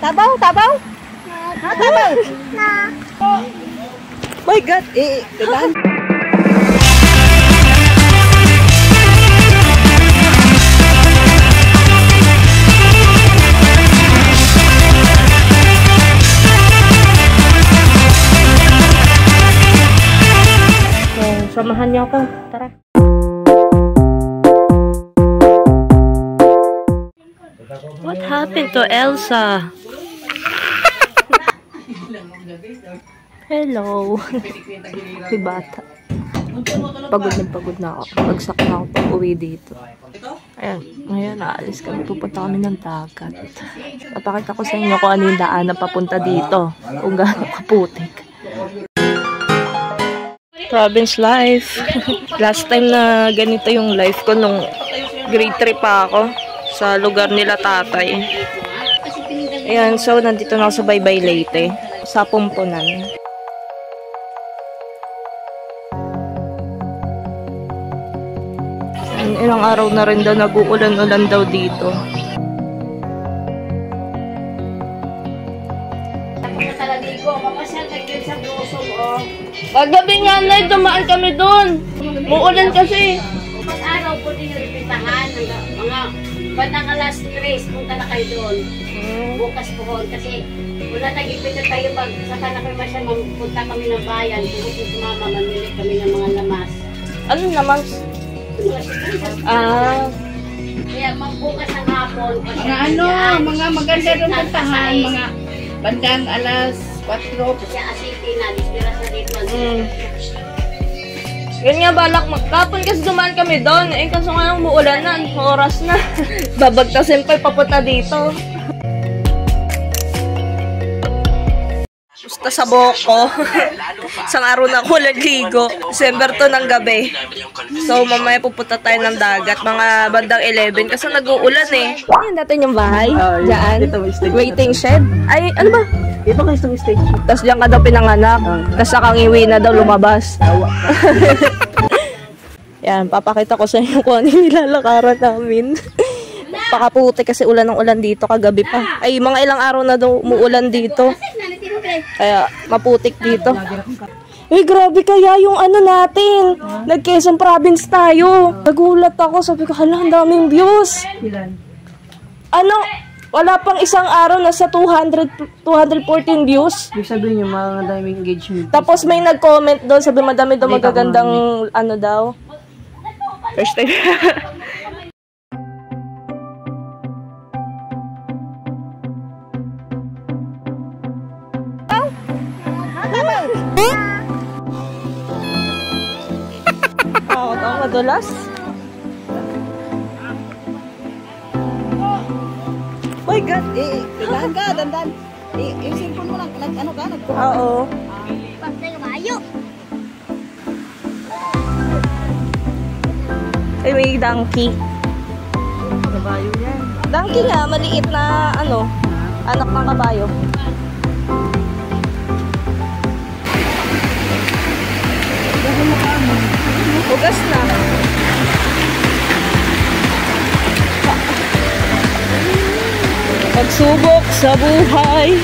Tabaw, tabaw. Tabaw. My God, kailan? Samahan niyo ako. Tara. What happened to Elsa? Hello. Si bata. Pagod na ako. Bagsak na ako pag uwi dito. Ayan. Ngayon, naalis kami. Pupunta kami ng dagat. Papakita ko sa inyo kung ano yung daan na papunta dito. Kung gaano kaputik. Province life. Last time na ganito yung life ko nung grade 3 pa ako sa lugar nila tatay. Ayan, so nandito na ako sa Baybay Leyte, sa Pumpunan. Ilang araw na rin daw nag-uulan-ulan daw dito. Paggabi nga na, dumaan kami doon. Muulan kasi. Pag-araw po din yung repitahan. Mga bandang alas 3, punta na kayo doon. Bukas po kasi wala nag-ipita tayo pag saka na kayo masya, punta kami ng bayan. Kung sumama, mamili kami ng mga lamas. Ano lamas? Kaya magbukas ng hapon. Mga ano, mga maganda doon puntahan. Mga bandang alas 4. Kasi asiti na, dispiras na dito. Yun nga balak magkapon kasi dumaan kami doon. Eh kaso nga nang muulan na, oras na. Babagtasin pa papunta dito. Basta sa boko. Isang araw na ako naligo. December to ng gabi. So mamaya pupunta tayo ng dagat. Mga bandang 11 kasi nag-uulan eh. Yan natin yung bahay. Diyan. Waiting shed. Ay, ano ba? Ito kayo sa stage. Tapos diyan ka daw pinanganak. Tapos nakangiwi na daw lumabas. Yan, papakita ko sa inyo kung ano yung nilalakaran namin. Pakaputi kasi ulan ng ulan dito kagabi pa. Ay, mga ilang araw na daw umuulan dito. Kaya maputik dito. Eh, grabe kaya yung ano natin. Nag-Quezon Province tayo. Nagulat ako. Sabi ko, hala, ang daming views. Ano? Wala pang isang araw nasa 214 views. Ibig sabihin yung mga daming engagement. Tapos may nag-comment doon, sabi madami daw magagandang ano daw. First time. Oh, ito madulas. My God, kailangan ka, dandan. Yung cellphone mo lang, ano ka, Oo. Pagkay kabayo. Ay, may donkey. Kabayo yan. Donkey nga, maliit na, ano, anak ng kabayo. Ugas na. Pagsubok sa buhay.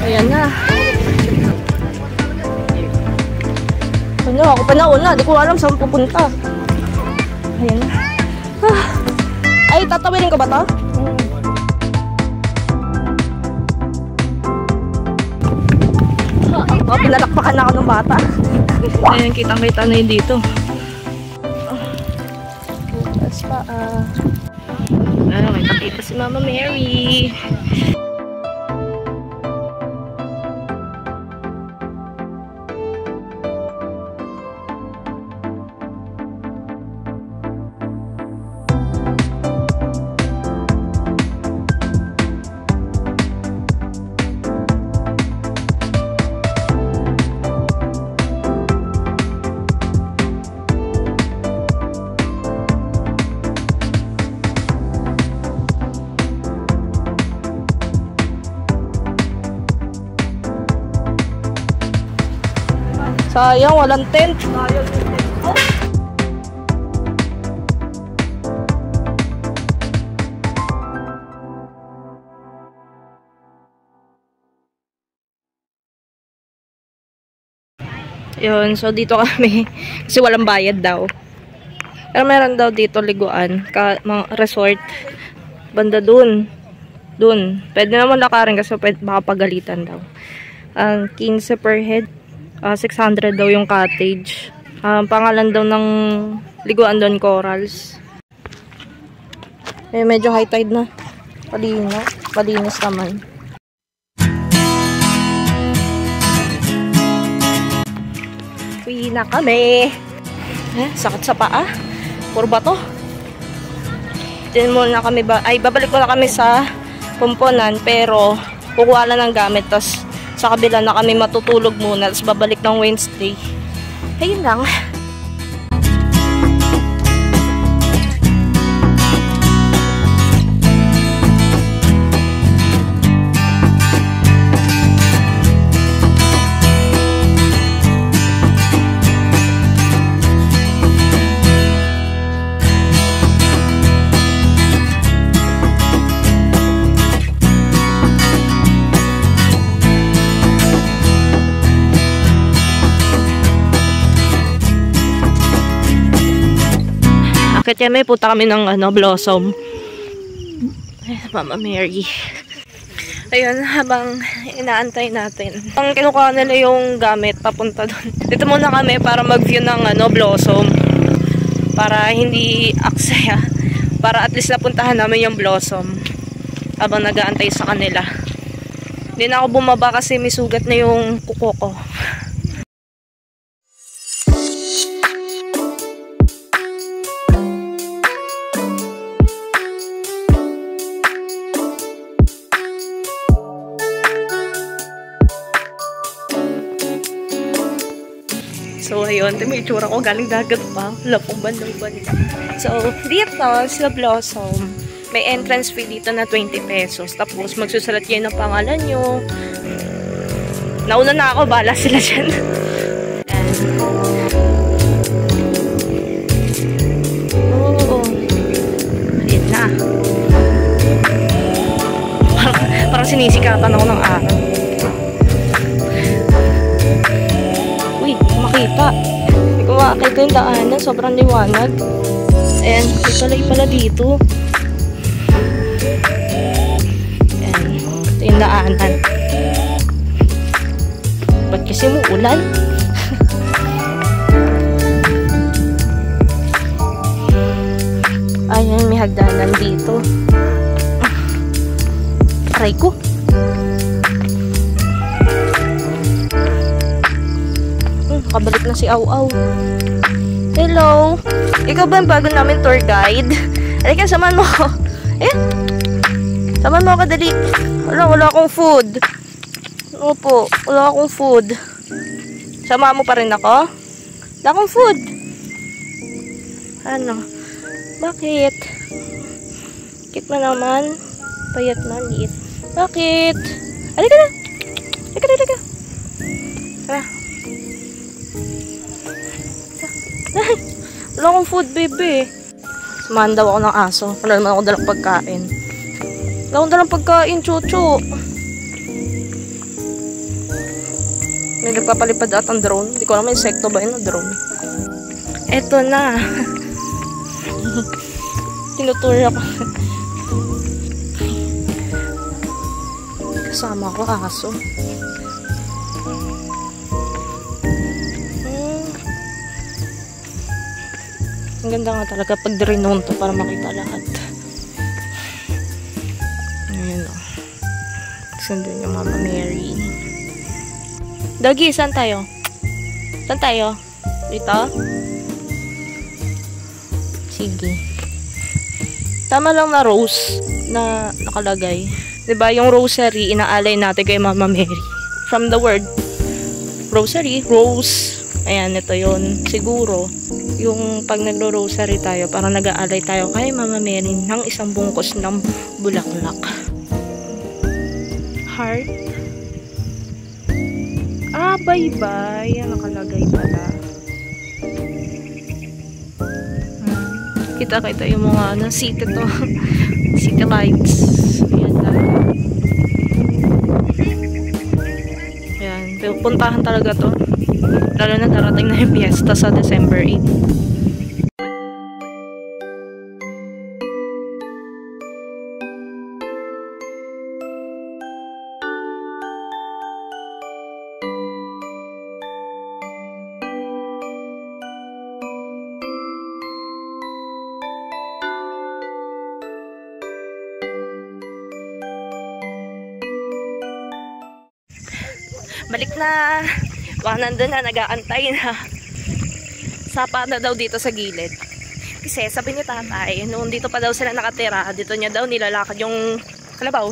Ayan na. Ano, ako pa nauna. Di ko alam saan pupunta. Ayan na. Ay, tatawinin ko ba to? Oh, pinalakpakan na ako ng bata. Ayan, kitang-kita na yun dito. Bukas pa, Ano, may pakita si Mama Mary. Sayang, walang tent. Sayang yung tent ko. Yun, so dito kami kasi walang bayad daw. Pero meron daw dito liguan, mga resort banda dun. Pwede naman lakarin kasi baka pagalitan daw. 15 per head, 600 daw yung cottage. Pangalan daw ng liguan doon, Corals. Medyo high tide na. Palinis naman. Uwi na kami. Sakit sa paa. Puro bato. Diyan muna kami babalik ko na kami sa Pomponan, pero kukuha lang ng gamit, tas sa kabila na kami matutulog muna, tas babalik ng Wednesday. Ayun lang. Kaya may punta kami ng Blossom. Mama Mary. Ayun, habang inaantay natin. Ang kinukuha nila yung gamit papunta doon. Dito muna kami para mag-view ng Blossom. Para hindi aksaya. Para at least napuntahan namin yung Blossom. Habang nag-aantay sa kanila. Hindi na ako bumaba kasi may sugat na yung kuko ko. So, ayun. Ito may itsura ko. Galing dagat pa. Lapong bandang banda. So, dito sa Blossom, may entrance fee dito na 20 pesos. Tapos, magsusulat kayo ng pangalan nyo. Nauna na ako. Bala sila dyan. Oh. Ayun na. Parang sinisikapan ako ng araw. Makita. Hindi ko makakita yung daanan. Sobrang liwanag. Ayan. May tulay pala dito. Ayan. Ito yung daanan. Ba't kasi umuulan? Ayan. May hagdanan dito. Aray ko. Nakabalik na si Aw-Aw. Hello. Ikaw ba yung bago namin tour guide? Halika, samahan mo ako. Samahan mo ako, dali. Wala akong food. Opo, wala akong food. Samahan mo pa rin ako? Wala akong food. Ano? Bakit? Kit mo naman. Payat na, liit. Bakit? Halika na. Halika. Tara. Wala akong food, baby. Samahan daw ako ng aso. Wala naman ako dalang pagkain. Wala akong dalang pagkain, chuchu. May nagpapalipad at ang drone. Hindi ko alam, insekto ba yun o drone? Eto na. Tinutur ako. Kasama ko aso. Ang ganda nga talaga pag dirinon to para makita lahat. Ayan o. Sandun yung Mama Mary. Doggy, saan tayo? Saan tayo? Dito? Sige. Tama lang na rose na nakalagay. Diba yung rosary, inaalay natin kay Mama Mary. From the word rosary, rose. Ayan, ito yun. Siguro, yung pag nagro-rosary tayo, parang nag-aalay tayo kay Mama Mary ng isang bungkos ng bulaklak. Heart. Bye-bye. Yan nakalagay pala. Kita-kita yung mga city to. City lights. Ayan talaga. Ayan. Puntahan talaga to. Lalo na darating na yung fiesta sa December 8. Balik na. Baka nandun na, nag-aantay na. Sapa na daw dito sa gilid. Kasi sabi ni tatay, noon dito pa daw sila nakatira, dito niya daw nilalakad yung kalabaw.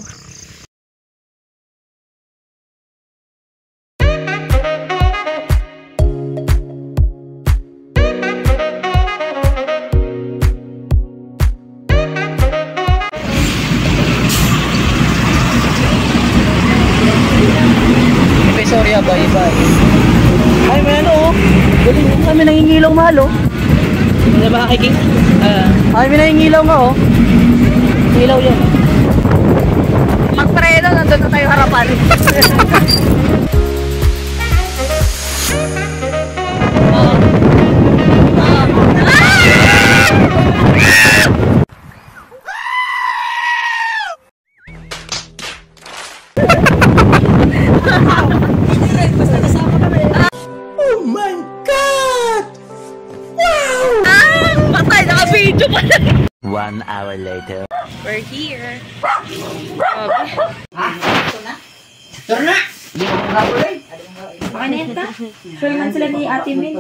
Sorry, bye-bye. Ay, may ano, galing. Ay, may nangingilaw mahal, oh. Hindi ba kakikik? Ay, may nangingilaw nga, oh. Nangingilaw yan. Magpreno, nandun na tayo harapan. Oh my God! Wow! Patay, naka-video pa na. 1 hour later. We're here. Tara na! Hindi ko na Pakinenta. Sure man sila ni Ate Min.